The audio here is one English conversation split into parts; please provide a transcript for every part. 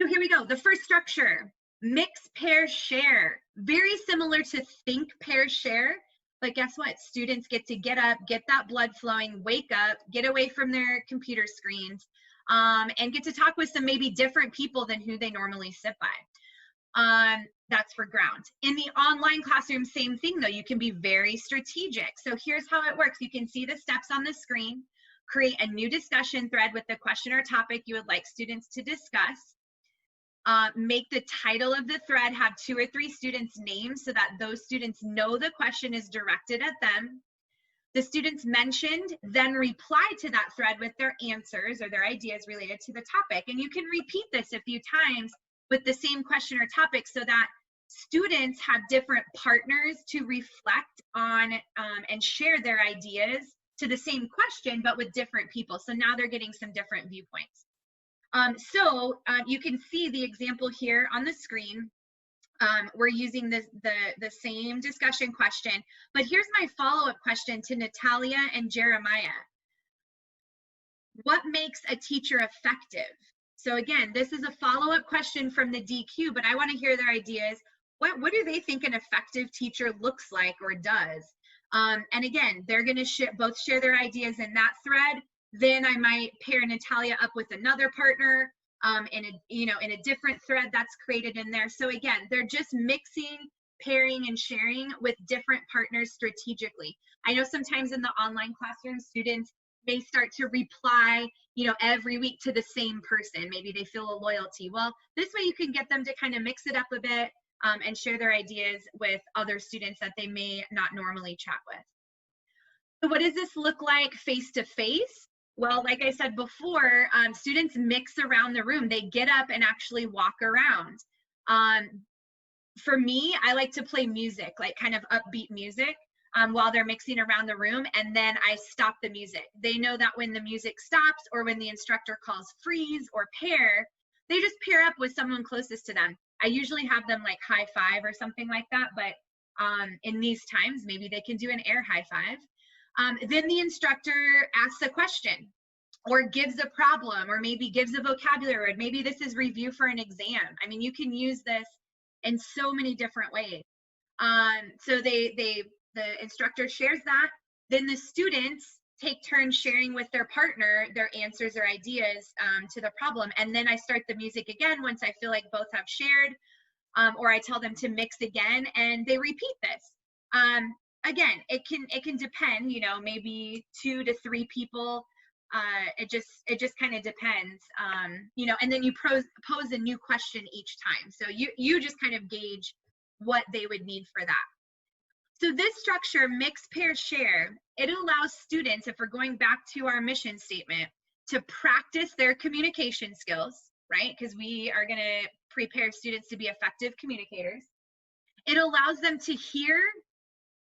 So here we go. The first structure, mix, pair, share. Very similar to think, pair, share. But guess what? Students get to get up, get that blood flowing, wake up, get away from their computer screens, and get to talk with some maybe different people than who they normally sit by. That's for ground. In the online classroom, same thing though. You can be very strategic. So here's how it works. You can see the steps on the screen. Create a new discussion thread with the question or topic you would like students to discuss. Make the title of the thread have 2 or 3 students' names so that those students know the question is directed at them. The students mentioned then reply to that thread with their answers or their ideas related to the topic. And you can repeat this a few times with the same question or topic so that students have different partners to reflect on and share their ideas to the same question, but with different people. So now they're getting some different viewpoints. You can see the example here on the screen. We're using the same discussion question, but here's my follow-up question to Natalia and Jeremiah. What makes a teacher effective? So again, this is a follow-up question from the DQ, but I want to hear their ideas. What do they think an effective teacher looks like or does? And again, they're going to both share their ideas in that thread. Then I might pair Natalia up with another partner in a different thread that's created in there. So again, they're just mixing, pairing, and sharing with different partners strategically. I know sometimes in the online classroom, students may start to reply, every week to the same person. Maybe they feel a loyalty. Well, this way you can get them to kind of mix it up a bit and share their ideas with other students that they may not normally chat with. So what does this look like face-to-face? Well, like I said before, students mix around the room. They get up and actually walk around. For me, I like to play music, like kind of upbeat music while they're mixing around the room, and then I stop the music. They know that when the music stops or when the instructor calls freeze or pair, they just pair up with someone closest to them. I usually have them like high five or something like that, but in these times, maybe they can do an air high five. Then the instructor asks a question or gives a problem or maybe gives a vocabulary word. Maybe this is review for an exam. I mean, you can use this in so many different ways. So the instructor shares that. Then the students take turns sharing with their partner their answers or ideas to the problem. And then I start the music again once I feel like both have shared, or I tell them to mix again and they repeat this. Again, it can depend, maybe 2 to 3 people. It just kind of depends, and then you pose a new question each time. So you just kind of gauge what they would need for that. So this structure, mix, pair, share, it allows students, if we're going back to our mission statement, to practice their communication skills, right? Because we are going to prepare students to be effective communicators. It allows them to hear,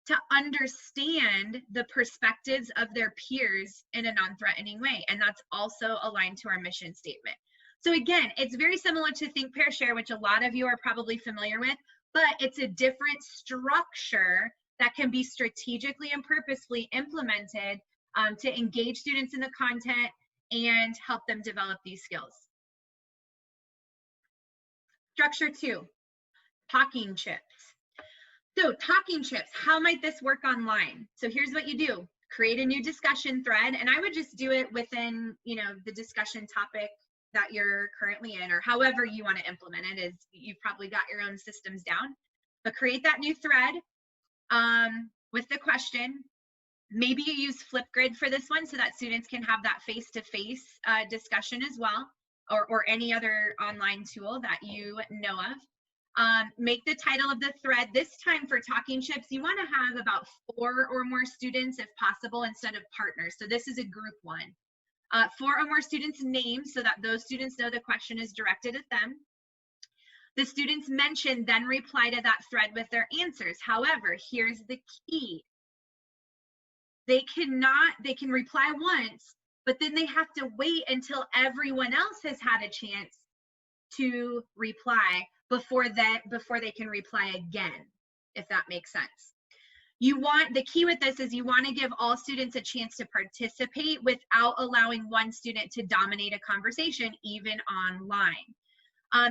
to understand the perspectives of their peers in a non-threatening way. And that's also aligned to our mission statement. So again, it's very similar to Think, Pair, Share, which a lot of you are probably familiar with, but it's a different structure that can be strategically and purposefully implemented to engage students in the content and help them develop these skills. Structure 2, talking chips. So talking chips, how might this work online? So here's what you do. Create a new discussion thread, and I would just do it within, the discussion topic that you're currently in, or however you want to implement it. Is you've probably got your own systems down, but create that new thread with the question. Maybe you use Flipgrid for this one so that students can have that face-to-face discussion as well, or any other online tool that you know of. Make the title of the thread, this time for talking chips, you want to have about 4 or more students if possible instead of partners. So this is a group one. 4 or more students' names so that those students know the question is directed at them. The students mentioned then reply to that thread with their answers. However, here's the key. They can reply once, but then they have to wait until everyone else has had a chance to reply before they can reply again, if that makes sense. The key with this is you want to give all students a chance to participate without allowing one student to dominate a conversation, even online.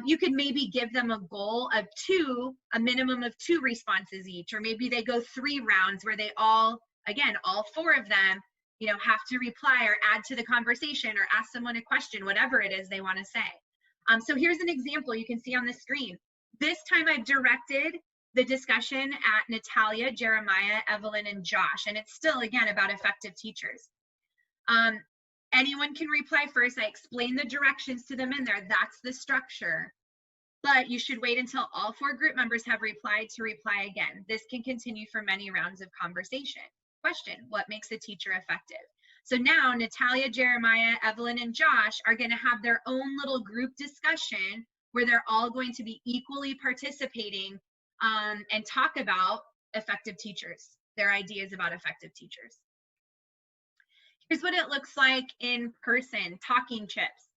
You could maybe give them a goal of a minimum of 2 responses each, or maybe they go 3 rounds where they all 4 of them, have to reply or add to the conversation or ask someone a question, whatever it is they want to say. So here's an example you can see on the screen. This time I've directed the discussion at Natalia, Jeremiah, Evelyn, and Josh, and it's still, again, about effective teachers. Anyone can reply first. I explain the directions to them in there. That's the structure. But you should wait until all 4 group members have replied to reply again. This can continue for many rounds of conversation. Question: what makes a teacher effective? So now Natalia, Jeremiah, Evelyn, and Josh are going to have their own little group discussion where they're all going to be equally participating and talk about effective teachers, their ideas about effective teachers. Here's what it looks like in person, talking chips.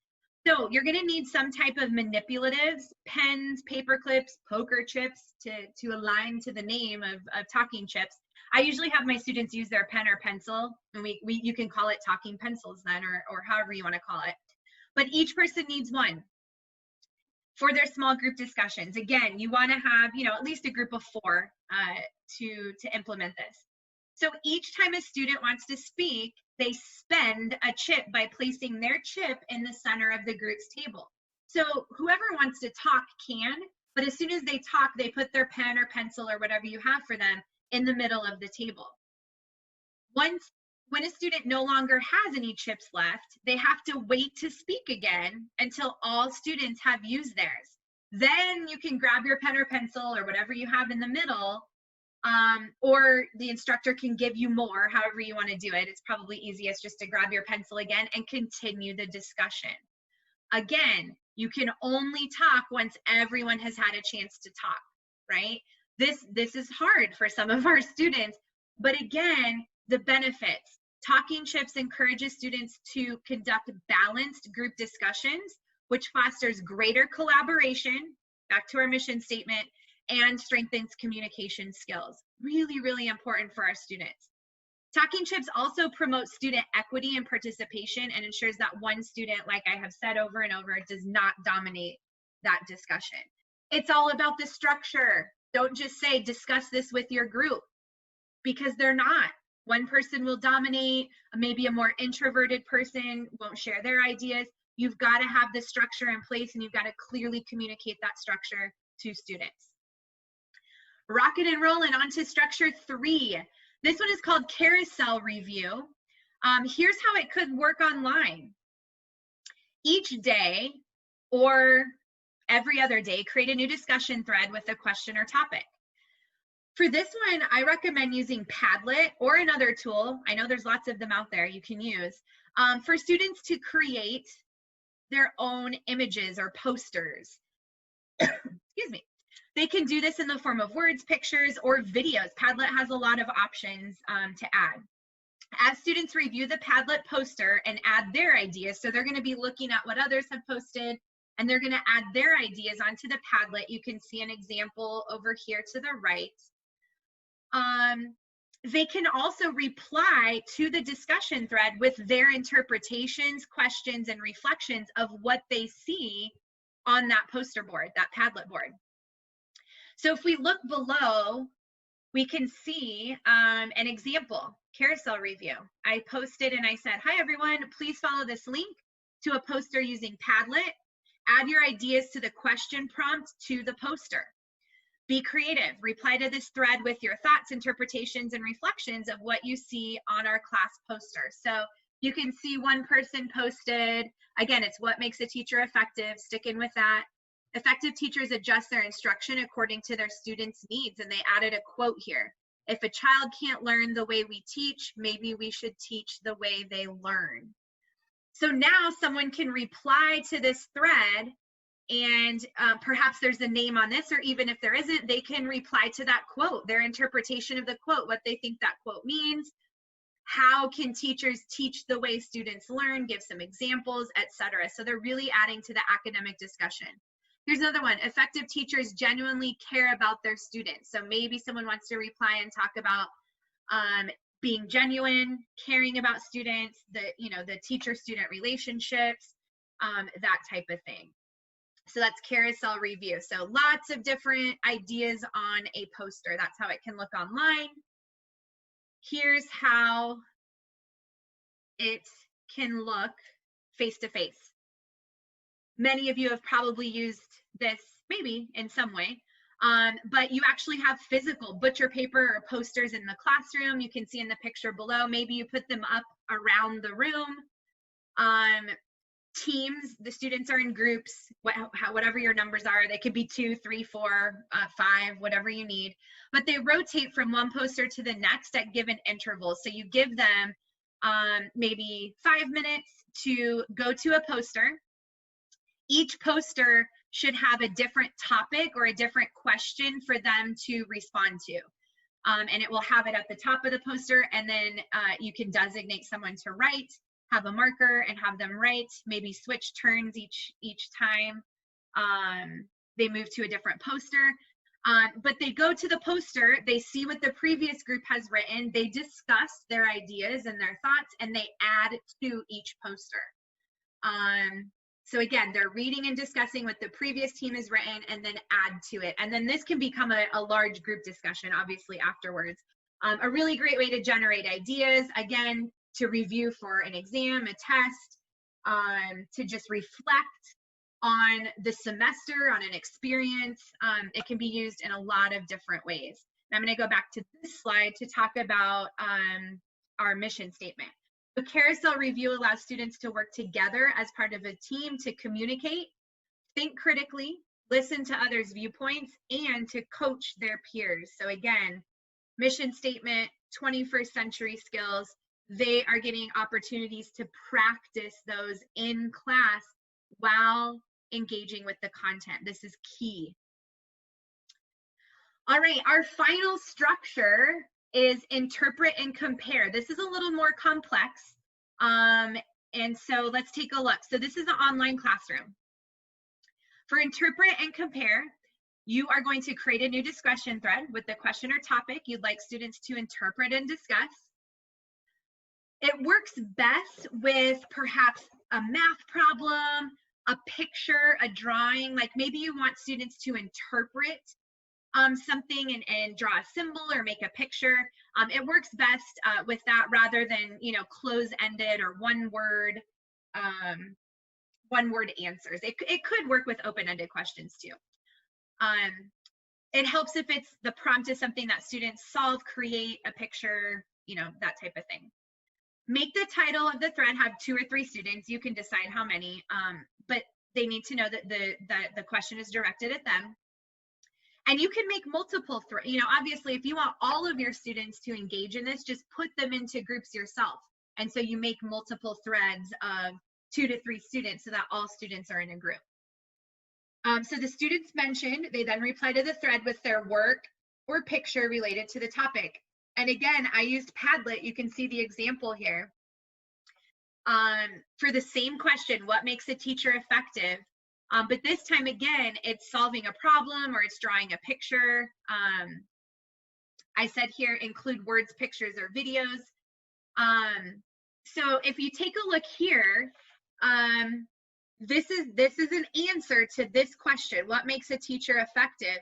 So you're going to need some type of manipulatives, pens, paper clips, poker chips to align to the name of talking chips. I usually have my students use their pen or pencil, and you can call it talking pencils then, or however you want to call it. But each person needs one for their small group discussions. Again, you want to have, at least a group of 4 to implement this. So each time a student wants to speak, they spend a chip by placing their chip in the center of the group's table. So whoever wants to talk can, but as soon as they talk, they put their pen or pencil or whatever you have for them in the middle of the table. When a student no longer has any chips left, they have to wait to speak again until all students have used theirs. Then you can grab your pen or pencil or whatever you have in the middle, or the instructor can give you more, however you want to do it. It's probably easiest just to grab your pencil again and continue the discussion. Again, you can only talk once everyone has had a chance to talk, right? This is hard for some of our students, but again, the benefits. Talking chips encourages students to conduct balanced group discussions, which fosters greater collaboration, back to our mission statement, and strengthens communication skills. Really, really important for our students. Talking chips also promote student equity and participation and ensures that one student, like I have said over and over, does not dominate that discussion. It's all about the structure. Don't just say, discuss this with your group, because they're not. One person will dominate, maybe a more introverted person won't share their ideas. You've got to have the structure in place, and you've got to clearly communicate that structure to students. Rocking and rolling on to structure 3. This one is called carousel review. Here's how it could work online. Each day or every other day, create a new discussion thread with a question or topic. For this one, I recommend using Padlet or another tool. I know there's lots of them out there you can use for students to create their own images or posters. Excuse me. They can do this in the form of words, pictures, or videos. Padlet has a lot of options to add. As students review the Padlet poster and add their ideas, so they're going to be looking at what others have posted, and they're going to add their ideas onto the Padlet. You can see an example over here to the right. They can also reply to the discussion thread with their interpretations, questions, and reflections of what they see on that poster board, that Padlet board. So if we look below, we can see an example, carousel review. I posted and I said, hi everyone, please follow this link to a poster using Padlet. Add your ideas to the question prompt to the poster. Be creative. Reply to this thread with your thoughts, interpretations, and reflections of what you see on our class poster. So you can see one person posted, again, it's what makes a teacher effective, sticking with that. Effective teachers adjust their instruction according to their students' needs, and they added a quote here. If a child can't learn the way we teach, maybe we should teach the way they learn. So now someone can reply to this thread, and perhaps there's a name on this, or even if there isn't, they can reply to that quote, their interpretation of the quote, what they think that quote means. How can teachers teach the way students learn, give some examples, etc. So they're really adding to the academic discussion. Here's another one. Effective teachers genuinely care about their students. So maybe someone wants to reply and talk about being genuine, caring about students, the teacher-student relationships, that type of thing. So that's carousel review. So lots of different ideas on a poster. That's how it can look online. Here's how it can look face-to-face. Many of you have probably used this maybe in some way, but you actually have physical butcher paper or posters in the classroom. You can see in the picture below, maybe you put them up around the room. Teams, the students are in groups, whatever your numbers are. They could be 2, 3, 4, 5, whatever you need, but they rotate from one poster to the next at given intervals. So you give them maybe 5 minutes to go to a poster. Each poster should have a different topic or a different question for them to respond to. And it will have it at the top of the poster, and then you can designate someone to write, have a marker and have them write, maybe switch turns each time they move to a different poster. But they go to the poster, they see what the previous group has written, they discuss their ideas and their thoughts, and they add to each poster. So again, they're reading and discussing what the previous team has written and then add to it. And then this can become a large group discussion, obviously, afterwards. A really great way to generate ideas, again, to review for an exam, a test, to just reflect on the semester, on an experience. It can be used in a lot of different ways. And I'm going to go back to this slide to talk about our mission statement. The carousel review allows students to work together as part of a team to communicate, think critically, listen to others' viewpoints, and to coach their peers. So again, mission statement, 21st century skills. They are getting opportunities to practice those in class while engaging with the content. This is key. All right, our final structure is interpret and compare. This is a little more complex. And so let's take a look. So this is an online classroom. For interpret and compare, you are going to create a new discussion thread with the question or topic you'd like students to interpret and discuss. It works best with perhaps a math problem, a picture, a drawing, like maybe you want students to interpret something and draw a symbol or make a picture. It works best with that rather than, close-ended or one-word answers. It could work with open-ended questions too. It helps if it's the prompt is something that students solve, create a picture, that type of thing. Make the title of the thread have 2 or 3 students. You can decide how many, but they need to know that the question is directed at them. And you can make multiple threads. Obviously, if you want all of your students to engage in this, just put them into groups yourself. And so you make multiple threads of 2 to 3 students so that all students are in a group. So the students mentioned, they then reply to the thread with their work or picture related to the topic. And again, I used Padlet. You can see the example here. For the same question, what makes a teacher effective? But this time, again, it's solving a problem or it's drawing a picture. I said here, include words, pictures, or videos. So if you take a look here, this is an answer to this question, what makes a teacher effective?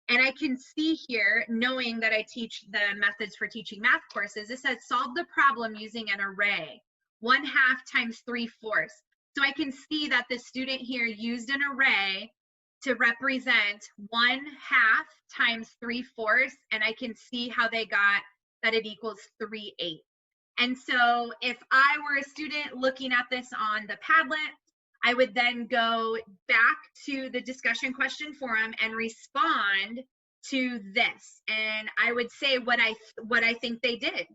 And I can see here, knowing that I teach the methods for teaching math courses, it says solve the problem using an array, 1/2 times 3/4. So I can see that the student here used an array to represent 1/2 times 3/4, and I can see how they got that it equals 3/8. And so if I were a student looking at this on the Padlet, I would then go back to the discussion question forum and respond to this. And I would say what I think they did.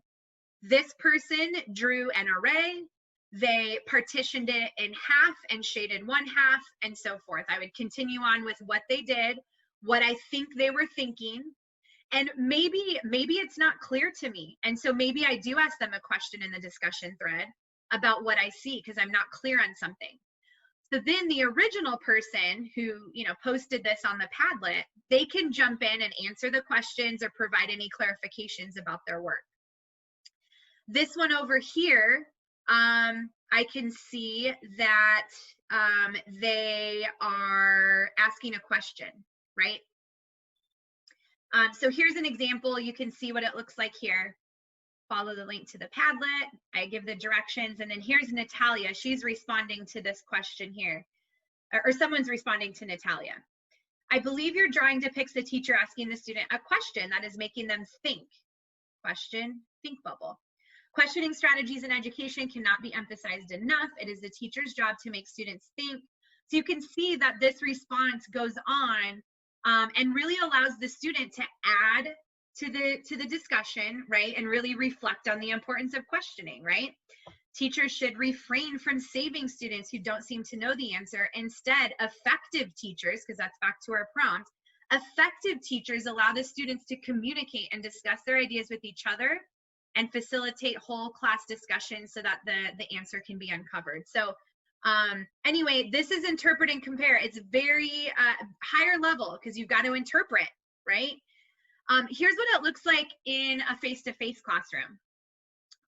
This person drew an array. They partitioned it in half and shaded 1/2 and so forth. I would continue on with what they did, what I think they were thinking. And maybe it's not clear to me. And so maybe I do ask them a question in the discussion thread about what I see because I'm not clear on something. So then the original person who, posted this on the Padlet, they can jump in and answer the questions or provide any clarifications about their work. This one over here, I can see that they are asking a question, right? So here's an example. You can see what it looks like here. Follow the link to the Padlet. I give the directions, and then here's Natalia. She's responding to this question here, or someone's responding to Natalia. I believe your drawing depicts the teacher asking the student a question that is making them think. Question, think bubble. Questioning strategies in education cannot be emphasized enough. It is the teacher's job to make students think. So you can see that this response goes on and really allows the student to add to the discussion, right? And really reflect on the importance of questioning, right? Teachers should refrain from saving students who don't seem to know the answer. Instead, effective teachers, because that's back to our prompt, effective teachers allow the students to communicate and discuss their ideas with each other and facilitate whole class discussion so that the answer can be uncovered. So anyway, this is interpret and compare. It's very higher level because you've got to interpret, right? Here's what it looks like in a face-to-face classroom.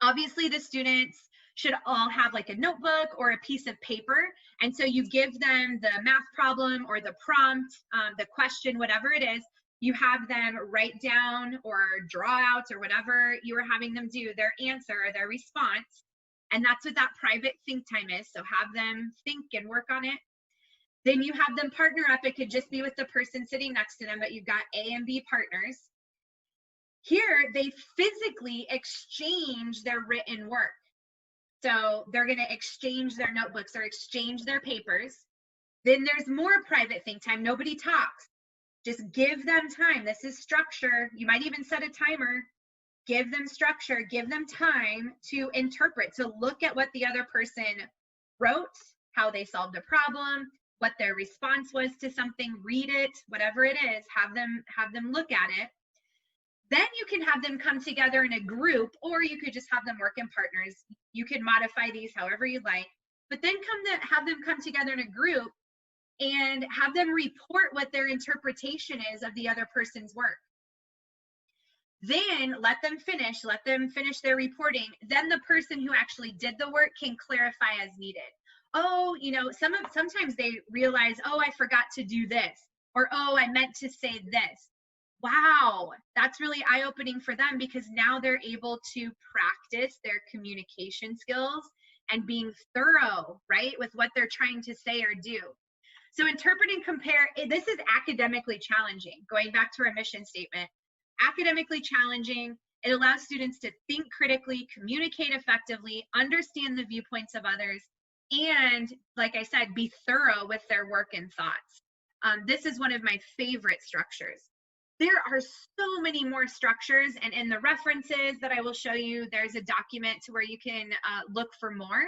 Obviously, the students should all have like a notebook or a piece of paper. And so you give them the math problem or the prompt, the question, whatever it is, you have them write down or draw out or whatever you are having them do, their answer or their response. And that's what that private think time is. So have them think and work on it. Then you have them partner up. It could just be with the person sitting next to them, but you've got A and B partners. Here, they physically exchange their written work. So they're going to exchange their notebooks or exchange their papers. Then there's more private think time. Nobody talks. Just give them time. This is structure. You might even set a timer. Give them structure. Give them time to interpret, to look at what the other person wrote, how they solved a problem, what their response was to something, read it, whatever it is, have them look at it. Then you can have them come together in a group, or you could just have them work in partners. You can modify these however you like, but then have them come together in a group and have them report what their interpretation is of the other person's work. Then let them finish their reporting. Then the person who actually did the work can clarify as needed. Oh, you know, sometimes they realize, oh, I forgot to do this, or oh, I meant to say this. Wow, that's really eye-opening for them because now they're able to practice their communication skills and being thorough, right, with what they're trying to say or do. So interpret and compare, this is academically challenging. Going back to our mission statement, academically challenging. It allows students to think critically, communicate effectively, understand the viewpoints of others, and like I said, be thorough with their work and thoughts. This is one of my favorite structures. There are so many more structures, and in the references that I will show you, there's a document to where you can look for more.